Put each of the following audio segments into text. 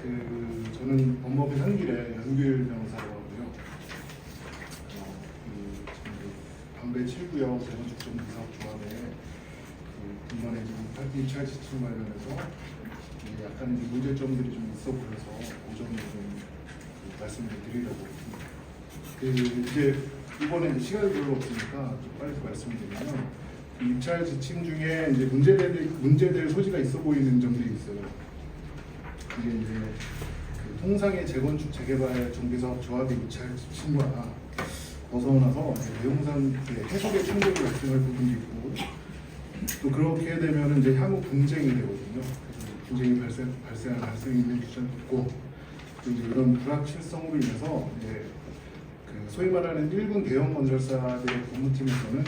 저는 법무법인 한길의 연규일 변호사라고 하고요. 지금 방배 7구역 재건축정비사업조합에 이번에 지금 입찰 지침 관련해서 약간 이제 문제점들이 좀 있어 보여서 그 점을 좀 말씀을 드리려고 합니다. 이제 이번에 시간이 별로 없으니까 좀 빨리 말씀을 드리면 입찰 지침 중에 이제 문제될 소지가 있어 보이는 점들이 있어요. 이게 이제 통상의 재건축 재개발 정비사업 조합의 입찰 지침과 벗어나서 내용상 해석의 충돌이 발생할 부분도 있고 또 그렇게 되면 이제 향후 분쟁이 되거든요. 그래서 분쟁이 발생할 가능성이 있는 규정도 있고 또 이제 이런 불확실성으로 인해서 이제 소위 말하는 일군 대형 건설사들의 법무팀에서는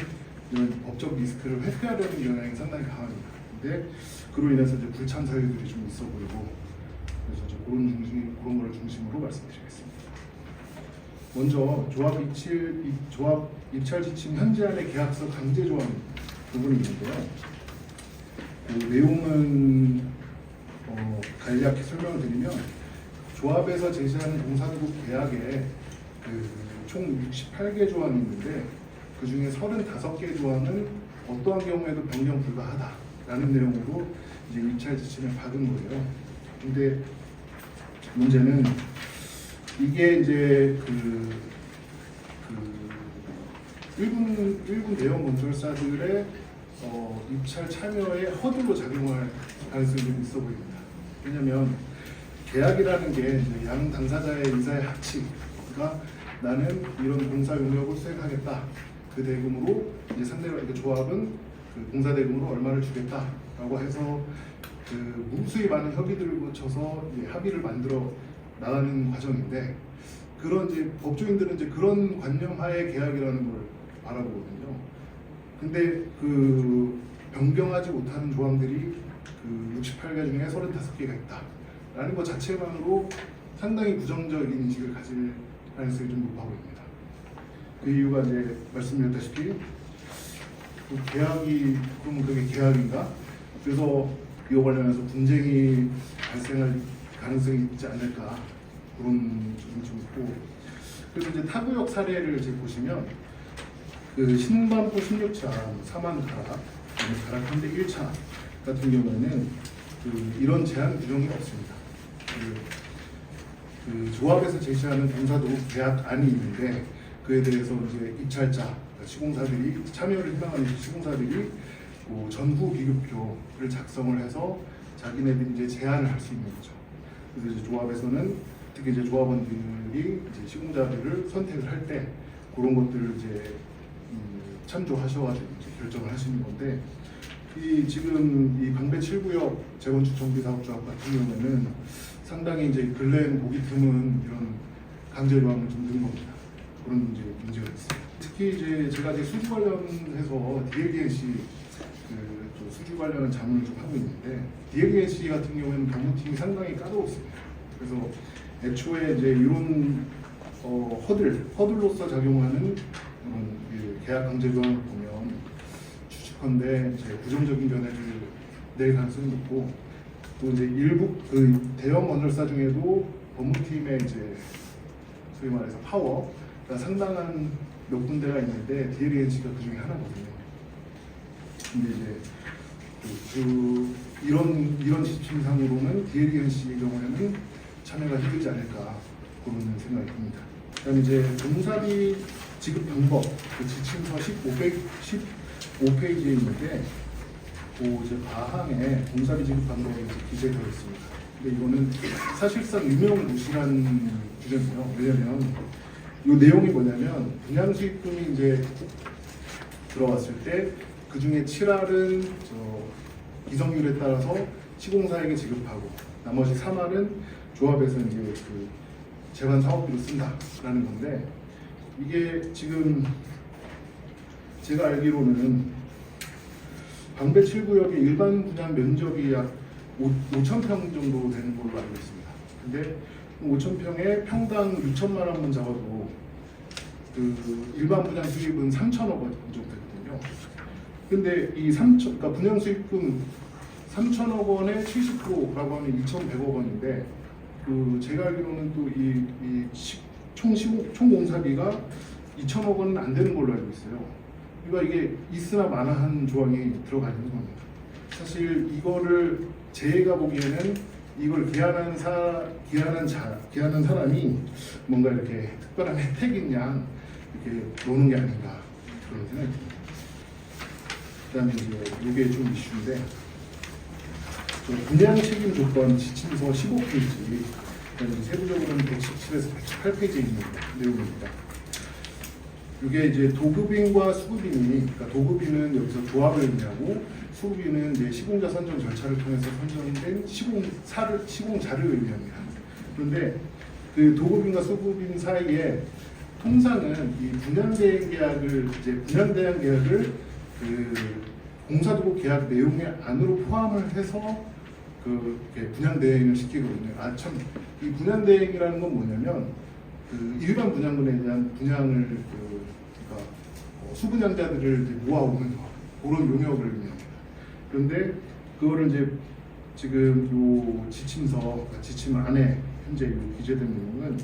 이런 법적 리스크를 회피하려는 경향이 상당히 강합니다. 근데 그로 인해서 이제 불참 사유들이 좀 있어 보이고 그래서 이제 그런 걸 중심으로 말씀드리겠습니다. 먼저 조합 입찰 지침 현재안의 계약서 강제 조항 부분이 있는데요. 그 내용은 간략히 설명을 드리면 조합에서 제시하는 공사기구 계약에 총 68개 조항이 있는데 그 중에 35개 조항은 어떠한 경우에도 변경 불가하다라는 내용으로 이제 입찰 지침을 받은 거예요. 근데 문제는 이게 이제 일군 대형 건설사들의 입찰 참여에 허들로 작용할 가능성이 좀 있어 보입니다. 왜냐하면 계약이라는 게 이제 양 당사자의 의사의 합치가 나는 이런 공사 용역을 수행하겠다. 그 대금으로 이제 상대가 조합은 그 공사 대금으로 얼마를 주겠다라고 해서 무수히 많은 협의들을 거쳐서 이제 합의를 만들어 나가는 과정인데 그런 이제 법조인들은 이제 그런 관념하에 계약이라는 걸 알아보거든요. 근데 변경하지 못하는 조항들이 68개 중에 35개가 있다라는 것 자체만으로 상당히 부정적인 인식을 가질 가능성이 좀 높아 보입니다. 그 이유가 이제 말씀드렸다시피 계약이 그러면 그게 계약인가? 그래서 이와 관련해서 분쟁이 발생할 가능성이 있지 않을까 그런 점이 좀 있고 그래서 이제 타구역 사례를 이제 보시면 신반포 16차 사만 가락 현대 1차 같은 경우에는 이런 제한 규정이 없습니다. 조합에서 제시하는 공사도 계약안이 있는데 그에 대해서 이제 입찰자 시공사들이 참여를 희망하는 시공사들이 전후 비급표를 작성을 해서 자기네들이 이제 제안을 할 수 있는 거죠. 그래서 이제 조합에서는 특히 이제 조합원들이 이제 시공자들을 선택을 할 때 그런 것들을 이제 참조하셔가지고 이제 결정을 하시는 건데 지금 이 방배 7구역 재건축 정비사업조합 같은 경우에는 상당히 이제 근래에는 보기 드문 이런 강제 조항을 좀 넣은 겁니다. 그런 이제 문제가 있습니다. 특히 이제 제가 이제 수주 관련해서 DLDNC 수주 관련한 자문을 좀 하고 있는데 DLDNC 같은 경우에는 법무팀이 상당히 까다롭습니다. 그래서 애초에 이제 이런 허들로서 작용하는 그런 계약 강제 조항을 보면 추측컨대 이제 부정적인 변화를 낼 가능성이 높고 또 이제 일부 대형 건설사 중에도 법무팀의 이제 소위 말해서 파워가 상당한 몇 군데가 있는데 DLDNC가 그 중에 하나거든요. 근데 이제 이런 지침상으로는 DLDNC의 경우에는 참여가 힘들지 않을까 그런 생각이 듭니다. 그다음에 이제 공사비 지급 방법 지침서 15페이지에 있는데 이제 과항에 공사비 지급 방법이 기재되어 있습니다. 근데 이거는 사실상 유명무실한 규정이에요. 왜냐하면 이 내용이 뭐냐면 분양수익금이 이제 들어왔을 때 그 중에 7할은 이성률에 따라서 시공사에게 지급하고 나머지 3할은 조합에서 이제 재반 사업비로 쓴다라는 건데 이게 지금 제가 알기로는 방배 7구역의 일반 분양 면적이 약 5,000평 정도 되는 걸로 알고 있습니다. 근데 5,000평에 평당 6천만 원만 잡아도 일반 분양 수익은 3천억 원 정도 되거든요. 근데 그러니까 분양 수익금 3천억 원의 70%라고 하면 2,100억 원인데 그 제가 알기로는 또 총 공사비가 2천억 원은 안 되는 걸로 알고 있어요. 그러니까 이게 있으나 마나한 조항이 들어가 있는 겁니다. 사실 이거를 제가 보기에는 이걸 기한한 사람이 뭔가 이렇게 특별한 혜택인 양 이렇게 노는 게 아닌가 그런 생각이 듭니다. 그다음에 이제 이게 좀 이슈인데 분양 책임 조건 지침서 15페이지 세부적으로는 117에서 118페이지에 있는 내용입니다. 이게 이제 도급인과 수급인이, 그러니까 도급인은 여기서 조합을 의미하고 수급인은 이제 시공자 선정 절차를 통해서 선정된 시공자를 의미합니다. 그런데 그 도급인과 수급인 사이에 통상은 이 분양대행 계약을 그 공사도급 계약 내용의 안으로 포함을 해서 그 분양대행을 시키거든요. 참 이 분양대행이라는 건 뭐냐면 그 일반 분양권에 대한 분양을 그러니까 수분양자들을 이제 모아오는 그런 용역을 의미합니다. 그런데 그거를 이제 지금 요 지침 안에 현재 요 기재된 내용은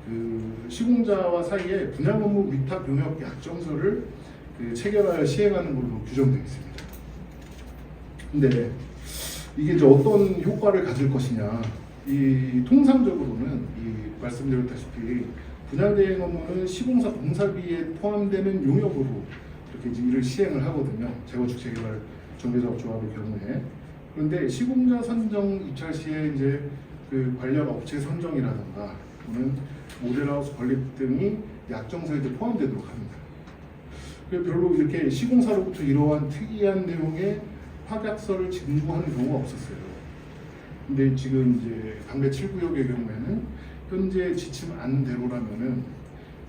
그 시공자와 사이에 분양 업무 위탁 용역 약정서를 그 체결하여 시행하는 걸로 규정되어 있습니다. 근데 이게 이제 어떤 효과를 가질 것이냐? 이 통상적으로는 이 말씀드렸다시피 분양대행 업무는 시공사 공사비에 포함되는 용역으로 이렇게 이제 일을 시행을 하거든요. 재건축 재개발 정비사업조합의 경우에. 그런데 시공자 선정 입찰 시에 이제 그 관련 업체 선정이라든가 또는 모델하우스 건립 등이 약정서에 이제 포함되도록 합니다. 별로 이렇게 시공사로부터 이러한 특이한 내용의 확약서를 진부하는 경우가 없었어요. 근데 지금 이제 방배 7구역의 경우에는 현재 지침 안대로라면은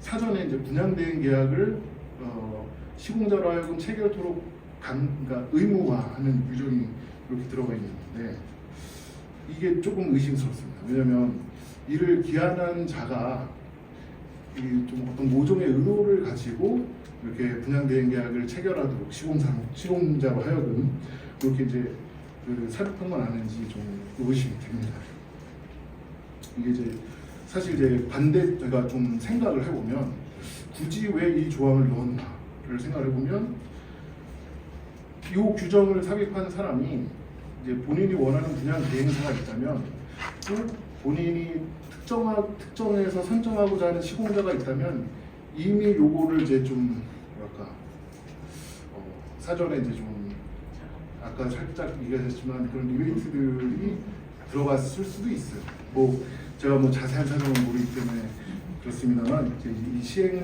사전에 이제 분양대행 계약을 시공자로 하여금 체결토록 그러니까 의무화하는 규정이 이렇게 들어가 있는데 이게 조금 의심스럽습니다. 왜냐하면 이를 기한한 자가 좀 어떤 모종의 의도를 가지고 이렇게 분양대행 계약을 체결하도록 시공자로 하여금 그렇게 이제 그 사립한 건 아닌지 좀 의심이 됩니다. 이게 이제 사실 이제 제가 좀 생각을 해보면 굳이 왜 이 조항을 넣었나를 생각을 해보면 이 규정을 삽입한 사람이 이제 본인이 원하는 분양 대행사가 있다면 또 본인이 특정해서 선정하고자 하는 시공자가 있다면 이미 요거를 이제 좀 뭐랄까 사전에 이제 좀 아까 살짝 얘기하셨지만 그런 리베이트들이 들어갔을 수도 있어요. 뭐 제가 뭐 자세한 사정은 모르기 때문에 그렇습니다만 이제 이 시행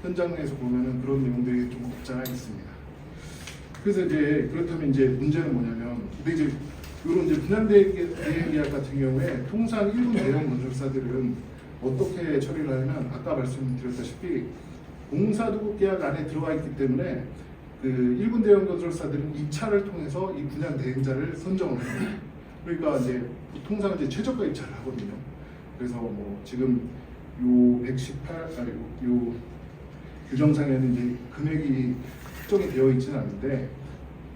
현장에서 보면은 그런 내용들이 좀 없지 않아 있습니다. 그래서 이제 그렇다면 이제 문제는 뭐냐면 근데 이제 이런 이제 분양대행 계약 같은 경우에 통상 일본 대형 건설사들은 어떻게 처리를 하냐면 아까 말씀드렸다시피 공사도급 계약 안에 들어가 있기 때문에 그 일본 대형 건설사들은 입찰을 통해서 이 분양 대행자를 선정을 합니다. 그러니까 이제 통상 이제 최저가 입찰을 하거든요. 그래서 뭐 지금 요 규정상에는 이제 금액이 특정이 되어 있지는 않은데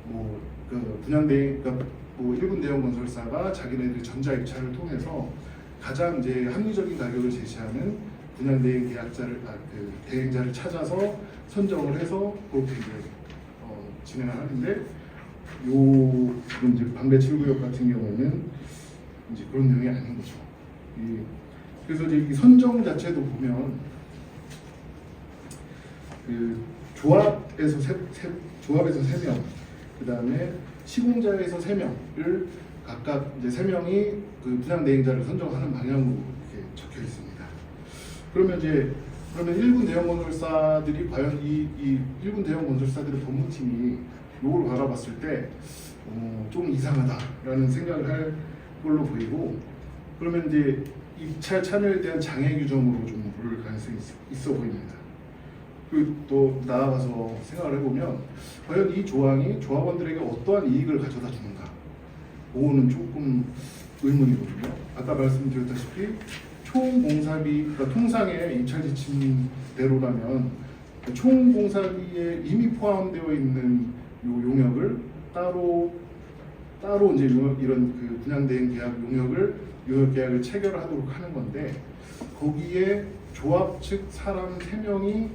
뭐 그 분양 대행 그러니까 뭐 일본 대형 건설사가 자기네들 전자 입찰을 통해서 가장 이제 합리적인 가격을 제시하는 분양 대행 그 대행자를 찾아서 선정을 해서 그렇게 이제 진행을 하는데 요 이제 방배 7구역 같은 경우에는 이제 그런 내용이 아닌 거죠. 그래서 이제 이 선정 자체도 보면 그 조합에서 3명, 그 다음에 시공자에서 3명을 각각 이제 3명이 그 분양 대행자를 선정하는 방향으로 이렇게 적혀 있습니다. 그러면 일본 대형 건설사들이 과연 이 일본 대형 건설사들의 법무팀이 이걸 바라봤을 때 좀 이상하다라는 생각을 할 걸로 보이고 그러면 이제 입찰 참여에 대한 장애 규정으로 좀 볼 가능성이 있어 보입니다. 그리고 또 나아가서 생각을 해보면 과연 이 조항이 조합원들에게 어떠한 이익을 가져다 주는가 그거는 조금 의문이거든요. 아까 말씀드렸다시피 총 공사비, 그러니까 통상의 입찰 지침대로라면 총 공사비에 이미 포함되어 있는 요 용역을 따로 이제 이런 그 분양 대행 계약 용역을 용역 계약을 체결하도록 하는 건데 거기에 조합 측 사람 3명이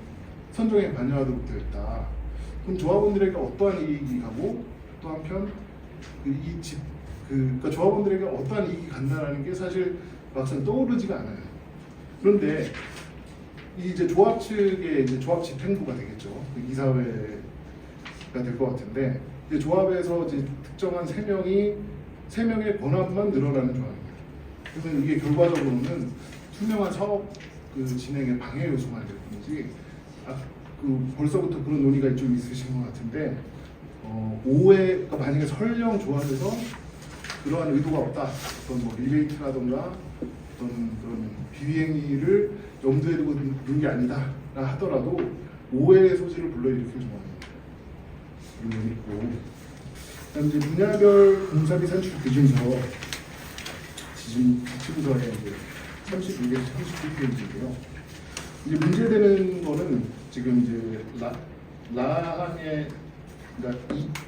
선정에 관여하도록 되어 있다. 그럼 조합원들에게 어떠한 이익이 가고 또 한편 그러니까 조합원들에게 어떠한 이익이 간다라는 게 사실 막상 떠오르지가 않아요. 그런데 이제 조합 측의 이제 조합 집행부가 되겠죠. 이사회가 될 것 같은데 이제 조합에서 이제 특정한 3명의 권한만 늘어나는 조항입니다. 그래서 이게 결과적으로는 투명한 사업 진행의 방해 요소만 될 뿐이지 벌써부터 그런 논의가 좀 있으신 것 같은데 오해가 만약에 설령 조합에서 그러한 의도가 없다, 어떤 뭐 리베이트라던가 어떤 그런 비행위를 염두에 두고 있는 게 아니다 하더라도 오해의 소지를 불러일으킬 조항입니다. 이런 게 있고, 그다음 이제 분야별 공사비 산출 기준서 지침서에 이제 32개, 39페이지인데요. 이제 문제되는 거는 지금 이제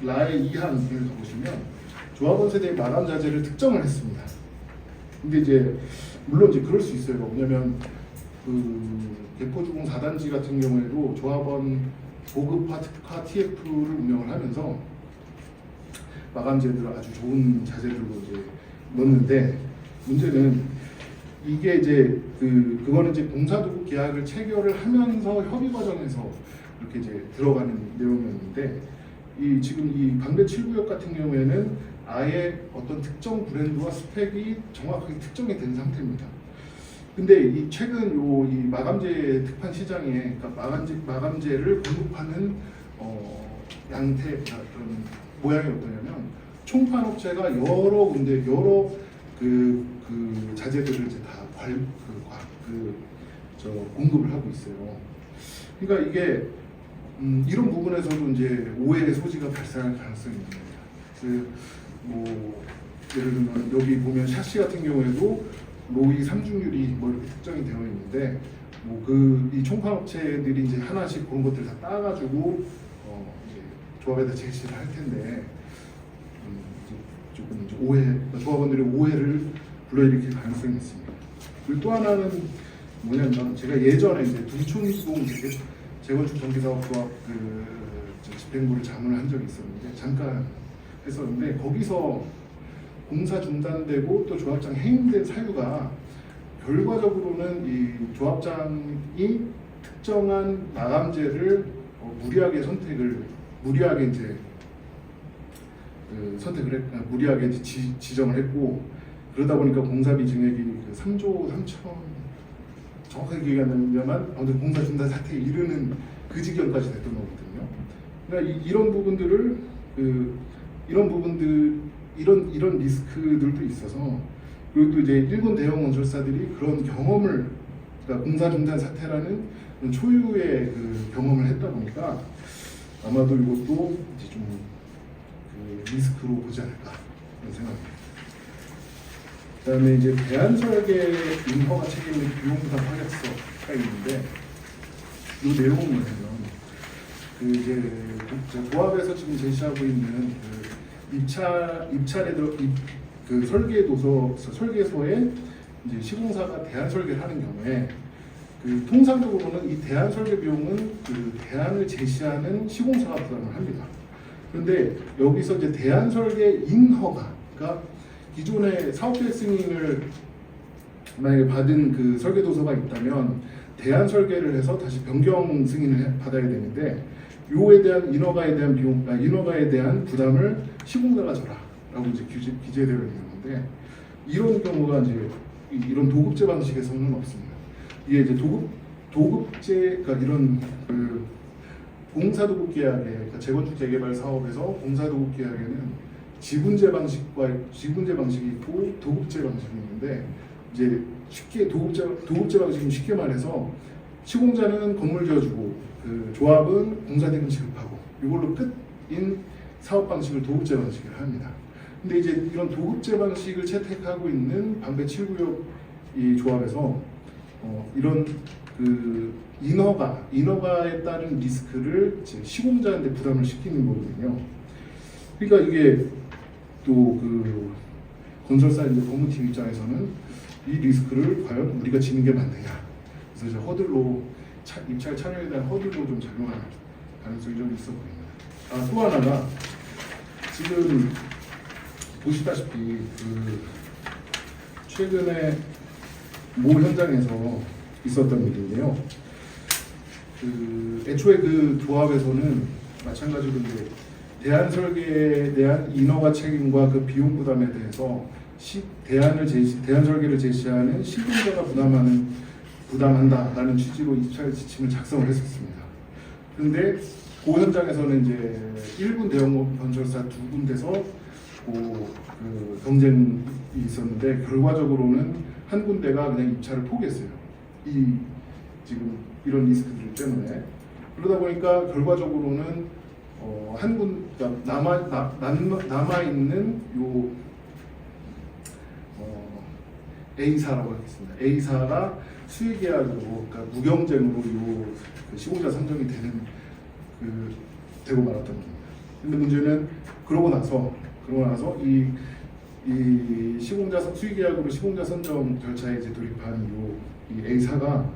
라의 2항을 가보시면 조합원 세대의 마감 자재를 특정을 했습니다. 근데 이제 물론 이제 그럴 수 있어요. 왜냐면 개포주공 4단지 같은 경우에도 조합원 고급화 특화 TF를 운영을 하면서 마감재들을 아주 좋은 자재들로 이제 넣는데 문제는 이게 이제 그거는 이제 공사도급 계약을 체결을 하면서 협의 과정에서 이렇게 이제 들어가는 내용이었는데 지금 이 방배 7구역 같은 경우에는 아예 어떤 특정 브랜드와 스펙이 정확하게 특정이 된 상태입니다. 근데 최근 이 마감재 특판 시장에 그러니까 마감재를 공급하는 양태 그런 모양이 어떠냐면 총판업체가 여러 군데 여러 그 자재들을 이제 다 공급을 하고 있어요. 그러니까 이게 이런 부분에서도 이제 오해의 소지가 발생할 가능성이 있는 겁니다. 뭐 예를 들면 여기 보면 샤시 같은 경우에도 로이 3중률이 뭐 이렇게 특정이 되어 있는데 이 총판업체들이 이제 하나씩 그런 것들 다 따가지고 이제 조합에다 제시를 할 텐데 조금 이제 그러니까 조합원들의 오해를 불러일으킬 가능성이 있습니다. 그리고 또 하나는 뭐냐면 제가 예전에 이제 둔촌동 재건축 정비사업 조합 집행부를 자문을 한 적이 있었는데 잠깐 했었는데 거기서 공사 중단되고 또 조합장 해임된 사유가 결과적으로는 이 조합장이 특정한 마감재를 무리하게 이제 무리하게 지정을 했고 그러다 보니까 공사비 증액이 3조 3천 정확하게 기억이 안 나면 아무튼 공사 중단 사태에 이르는 그 지경까지 됐던 거거든요. 그러니까 이런 부분들을 이런 리스크들도 있어서 그리고 또 이제 일본 대형 건설사들이 그런 경험을 그러니까 공사 중단 사태라는 초유의 경험을 했다 보니까 아마도 이것도 이제 좀 리스크로 보지 않을까 그런 생각입니다. 그다음에 이제 대안설계 인허가 책임의 비용부담 확약서가 있는데 이 내용은 뭐냐면 이제 조합에서 지금 제시하고 있는 설계소에 이제 시공사가 대안 설계를 하는 경우에 통상적으로는 이 대안 설계 비용은 대안을 제시하는 시공사가 부담을 합니다. 그런데 여기서 이제 대안 설계 인허가, 그러니까 기존의 사업계획 승인을 만약에 받은 설계도서가 있다면 대안 설계를 해서 다시 변경 승인을 받아야 되는데 요에 대한 인허가에 대한 부담을 시공사가 져라라고 이제 기재되어 있는 건데 이런 경우가 이제 이런 도급제 방식에서는 없습니다. 이게 이제 도급제 그러니까 이런 공사도급 계약에 그러니까 재건축 재개발 사업에서 공사도급 계약에는 지분제 방식이 있고 도급제 방식이 있는데 이제 쉽게 도급제 방식은 쉽게 말해서 시공자는 건물 지어주고 조합은 공사대금 지급하고 이걸로 끝인 사업 방식을 도급제 방식을 합니다. 근데 이제 이런 도급제 방식을 채택하고 있는 방배 7구역 이 조합에서 이런 인허가에 따른 리스크를 시공자한테 부담을 시키는 거거든요. 그러니까 이게 또 건설사 이제 법무팀 입장에서는 이 리스크를 과연 우리가 지는 게 맞느냐. 그래서 이제 허들로 입찰 참여에 대한 허들로 좀 작용할 가능성이 좀 있어 보입니다. 또 하나가 지금 보시다시피 그 최근에 모 현장에서 있었던 일인데요. 그 애초에 그 조합에서는 마찬가지로 이제 대안 설계에 대한 인허가 책임과 그 비용 부담에 대해서 대안 설계를 제시하는 시공자가 부담한다라는 취지로 입찰 지침을 작성을 했었습니다. 그런데 그 현장에서는 이제 1군 대형 건설사 2군데서 그 경쟁이 있었는데 결과적으로는 한 군데가 그냥 입찰을 포기했어요. 이 지금 이런 리스크들 때문에. 그러다 보니까 결과적으로는 그러니까 남아 있는 요 A사라고 하겠습니다. A사가 수의 계약으로 그러니까 무경쟁으로 그 시공자 선정이 되고 말았던 겁니다. 근데 문제는 그러고 나서 이 시공자 수의 계약으로 시공자 선정 절차에 이제 돌입한 이 A사가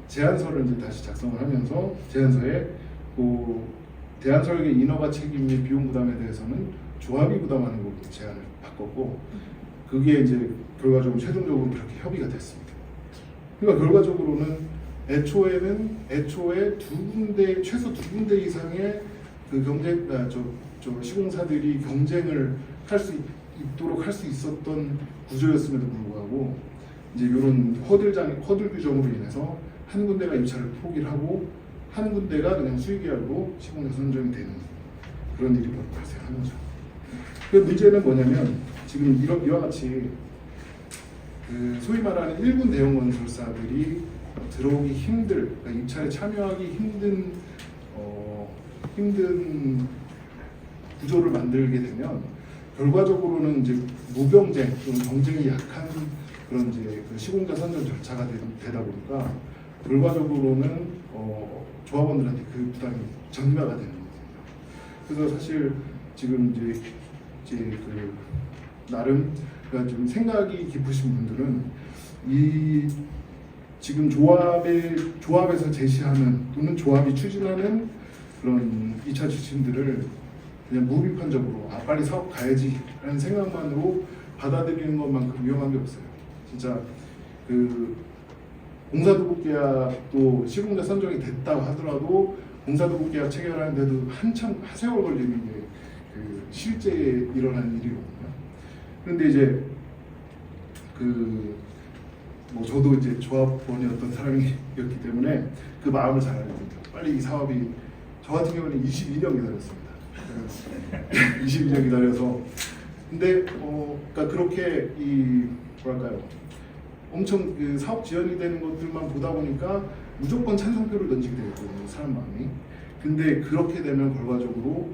제안서를 이제 다시 작성을 하면서 제안서에 대안 설계 인허가 책임 및 비용 부담에 대해서는 조합이 부담하는 걸로 제안을 바꿨고 그게 이제 결과적으로 최종적으로 그렇게 협의가 됐습니다. 그러니까 결과적으로는 애초에 최소 두 군데 이상의 그 시공사들이 경쟁을 있도록 할 수 있었던 구조였음에도 불구하고 이제 이런 허들 규정으로 인해서 한 군데가 입찰을 포기를 하고 한 군데가 그냥 수의계약으로 시공자 선정이 되는 그런 일이 발생하는 거죠. 그 문제는 뭐냐면 지금 이와 같이 그 소위 말하는 1군 대형 건설사들이 들어오기 그러니까 입찰에 참여하기 힘든 구조를 만들게 되면 결과적으로는 이제 무경쟁 또는 경쟁이 약한 그런 이제 그 시공자 선정 절차가 되다 보니까 결과적으로는 조합원들한테 그 부담이 전가가 되는 거거든요. 그래서 사실 지금 이제 그 나름 그러니까 좀 생각이 깊으신 분들은 이 지금 조합에서 제시하는 또는 조합이 추진하는 그런 2차 지침들을 그냥 무비판적으로 빨리 사업 가야지라는 생각만으로 받아들이는 것만큼 위험한 게 없어요. 진짜 그 공사도급 계약도 시공자 선정이 됐다고 하더라도 공사도급 계약 체결하는데도 한참 세월 걸리는 게 그 실제 일어난 일이거든요. 그런데 이제 저도 이제 조합원이었던 사람이었기 때문에 그 마음을 잘 알거든요. 빨리 이 사업이 저 같은 경우는 22년 기다렸습니다. 22년 기다려서 근데 그러니까 그렇게 뭐랄까요? 엄청 그 사업 지연이 되는 것들만 보다 보니까 무조건 찬성표를 던지게 되거든요, 사람 마음이. 근데 그렇게 되면 결과적으로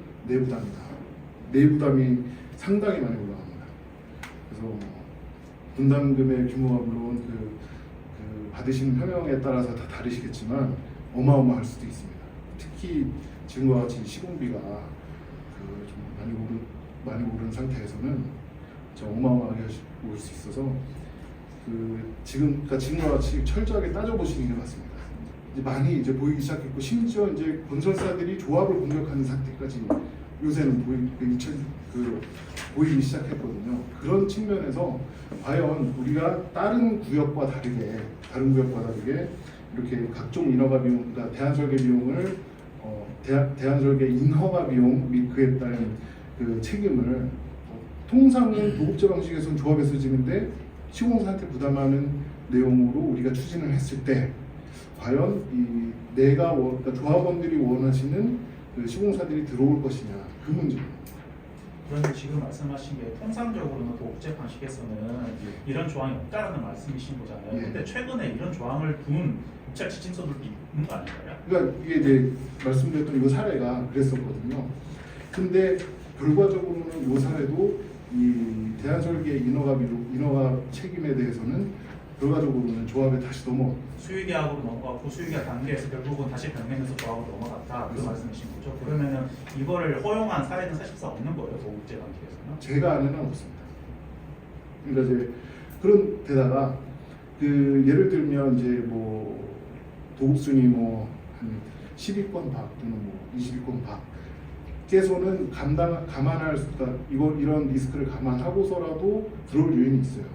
내부담이 상당히 많이 올라갑니다. 그래서 분담금의 규모가 물론 그 받으시는 평형에 따라서 다 다르시겠지만 어마어마할 수도 있습니다. 특히 지금과 같이 시공비가 좀 많이 오른 상태에서는 어마어마하게 올 수 있어서 지금과 같이 철저하게 따져보시는 게 맞습니다. 이제 많이 보이기 시작했고 심지어 이제 건설사들이 조합을 공격하는 상태까지 요새는 보이기 시작했거든요. 그런 측면에서 과연 우리가 다른 구역과 다르게 이렇게 각종 인허가 비용, 그러니까 대안설계 비용을 대안설계 인허가 비용 및 그에 따른 그 책임을 통상은 도급제 방식에서는 조합에서 지는데 시공사한테 부담하는 내용으로 우리가 추진을 했을 때 과연 그러니까 조합원들이 원하시는 그 시공사들이 들어올 것이냐 그 문제입니다. 그런데 지금 말씀하신 게 통상적으로는 도급제 방식에서는 이런 조항이 없다라는 말씀이신 거잖아요. 예. 근데 최근에 이런 조항을 둔 입찰 지침서들도 있는 거 아닌가요? 그러니까 이게 이제 말씀드렸던 이 사례가 그랬었거든요. 근데 결과적으로는 이 사례도 이 대안설계 인허가 책임에 대해서는 결과적으로는 조합에 다시 수의계약으로 넘어가고 수의계약 단계에서 결국은 다시 변경해서 조합으로 넘어갔다 그 말씀이신 거죠? 그러면은 이거를 허용한 사례는 사실상 없는 거예요, 도급제 단계에서는? 제가 아는 한 없습니다. 그러니까 이제 그런 데다가 그 예를 들면 이제 뭐 도급순이 뭐 한 10위권 밖 또는 뭐 20위권 밖께서는 감안할 그러니까 이런 리스크를 감안하고서라도 들어올 요인이 있어요.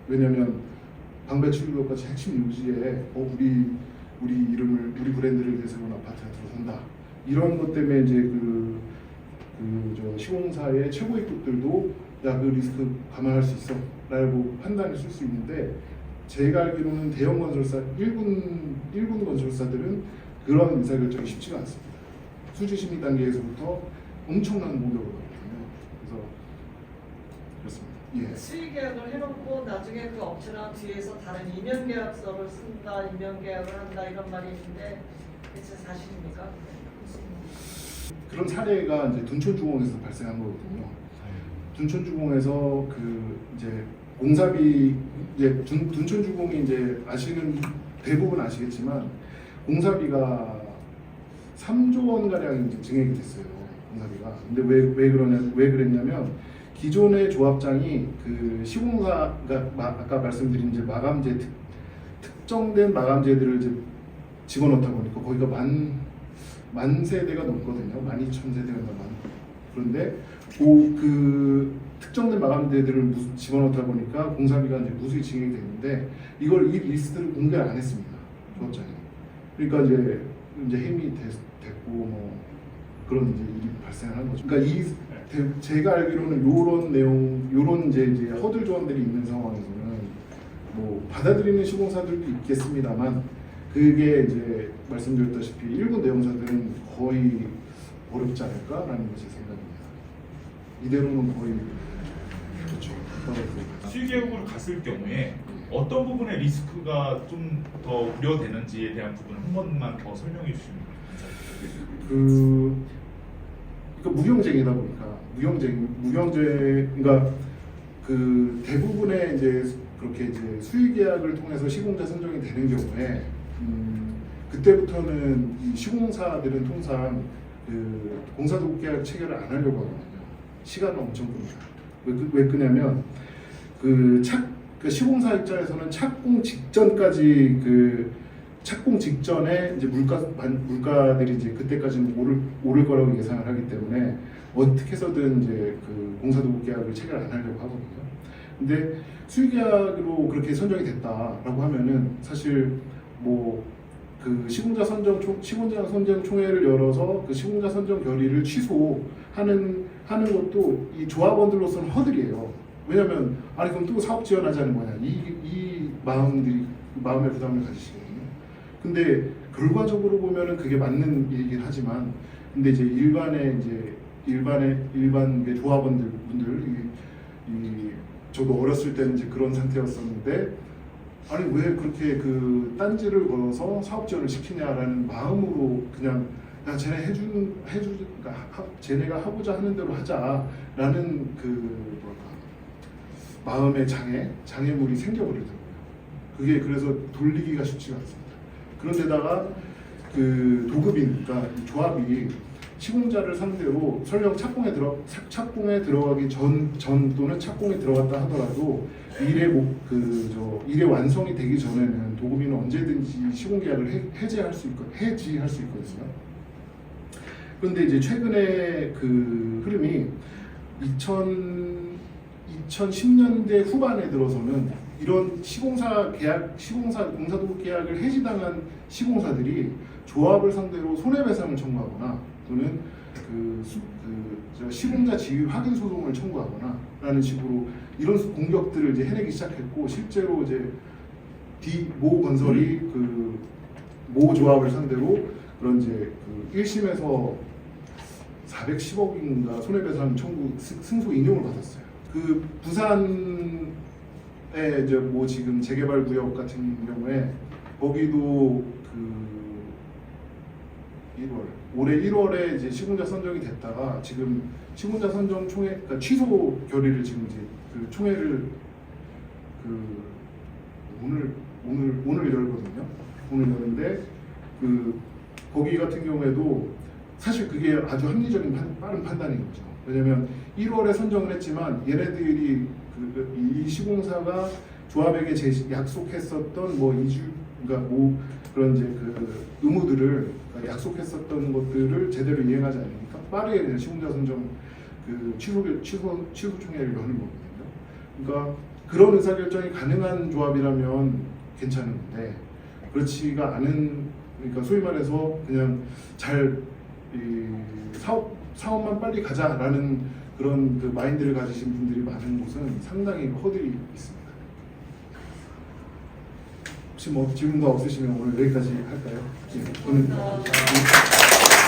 왜냐하면 방배출구역 같이 핵심 요지에 우리 이름을 우리 브랜드를 내세운 아파트가 들어선다 이런 것 때문에 이제 저 시공사의 최고 입국들도 야 그 리스크 감안할 수 있어라고 판단을 쓸 수 있는데 제가 알기로는 대형 건설사 1군 건설사들은 그런 의사결정이 쉽지가 않습니다. 수지 심의 단계에서부터 엄청난 공격을 받거든요. 그래서 그렇습니다. 예. 수의 계약을 해놓고 나중에 그 업체랑 뒤에서 다른 임연 계약서를 쓴다, 임연 계약을 한다 이런 말이 있는데 그게 사실입니까? 그런 사례가 이제 둔촌주공에서 발생한 거거든요. 둔촌주공에서 그 이제 공사비 이제 둔촌주공이 이제 대부분 아시겠지만 공사비가 3조 원 가량 이제 증액이 됐어요. 공사비가. 근데 왜 그랬냐면 기존의 조합장이 그 시공사가 아까 말씀드린 이제 마감재 특정된 마감재들을 이제 집어넣다 보니까 거기가 만 세대가 넘거든요. 12,000세대가 넘어. 그런데 그 특정된 마감재들을 집어넣다 보니까 공사비가 이제 무수히 증액이 되는데 이 리스트를 공개를 안 했습니다. 조합장이. 그러니까 이제 해임이 됐고 뭐 그런 이제 일이 발생한 거죠. 그러니까 제가 알기로는 요런 이제 허들 조항들이 있는 상황에서는 뭐 받아들이는 시공사들도 있겠습니다만 그게 이제 말씀드렸다시피 1군 대형사들은 거의 어렵지 않을까라는 것이 생각입니다. 이대로는 거의 그렇죠. 수의계약으로 갔을 경우에 어떤 부분의 리스크가 좀 더 우려되는지에 대한 부분 한 번만 더 설명해 주시면 그러니까 무경쟁이다 보니까 그러니까 그 대부분의 이제 그렇게 이제 수의계약을 통해서 시공자 선정이 되는 경우에 그때부터는 이 시공사들은 통상 그 공사도급계약 체결을 안 하려고 하거든요. 시간은 엄청 끕니다. 왜 끄냐면 그 시공사 입장에서는 착공 직전까지 착공 직전에 이제 물가들이 이제 그때까지는 오를 거라고 예상을 하기 때문에 어떻게 해서든 이제 그 공사도급 계약을 체결 안 하려고 하거든요. 근데 수의계약으로 그렇게 선정이 됐다라고 하면은 사실 뭐 그 시공자 선정 총회를 열어서 그 시공자 선정 결의를 취소하는 것도 이 조합원들로서는 허들이에요. 왜냐면 아니 그럼 또 사업 지원하자는 거냐 이 마음의 부담을 가지시거든요. 근데 결과적으로 보면은 그게 맞는 일이긴 하지만 근데 이제 일반 조합원들 저도 어렸을 때는 이제 그런 상태였었는데 아니 왜 그렇게 그 딴지를 걸어서 사업 지원을 시키냐라는 마음으로 그냥 야 그러니까 쟤네가 하고자 하는 대로 하자라는 그 마음의 장애물이 생겨버리더라고요. 그게 그래서 돌리기가 쉽지가 않습니다. 그런데다가 그 도급인, 그러니까 조합이 시공자를 상대로 설령 착공에 들어가기 전 또는 착공에 들어갔다 하더라도 일의 완성이 되기 전에는 도급인은 언제든지 시공계약을 해지할 수 있거든요. 그런데 이제 최근에 그 흐름이 2010년대 후반에 들어서는 이런 공사도급 계약을 해지당한 시공사들이 조합을 상대로 손해배상을 청구하거나 또는 시공자 지위 확인 소송을 청구하거나 라는 식으로 이런 공격들을 이제 해내기 시작했고 실제로 이제 모 건설이 모 조합을 상대로 그런 이제 1심에서 410억인가 손해배상 청구 승소 인용을 받았어요. 그 부산에 이제 뭐 지금 재개발 구역 같은 경우에 거기도 올해 1월에 이제 시공자 선정이 됐다가 지금 시공자 선정 총회 그러니까 취소 결의를 지금 이제 그 총회를 오늘 열거든요. 오늘 열는데 거기 같은 경우에도 사실 그게 아주 합리적인 빠른 판단인 거죠. 왜냐면 1월에 선정을 했지만 얘네들이 이 시공사가 조합에게 약속했었던 뭐 이주 그러니까 뭐 그런 이제 그 의무들을 약속했었던 것들을 제대로 이행하지 않으니까 빠르게 그냥 시공자 선정 그 취소 총회를 여는 거거든요. 그러니까 그런 의사결정이 가능한 조합이라면 괜찮은데 그렇지가 않은 그러니까 소위 말해서 그냥 잘 이 사업만 빨리 가자라는 그런 그 마인드를 가지신 분들이 많은 곳은 상당히 허들이 있습니다. 혹시 뭐 질문 더 없으시면 오늘 여기까지 할까요? 예, 오늘 감사합니다.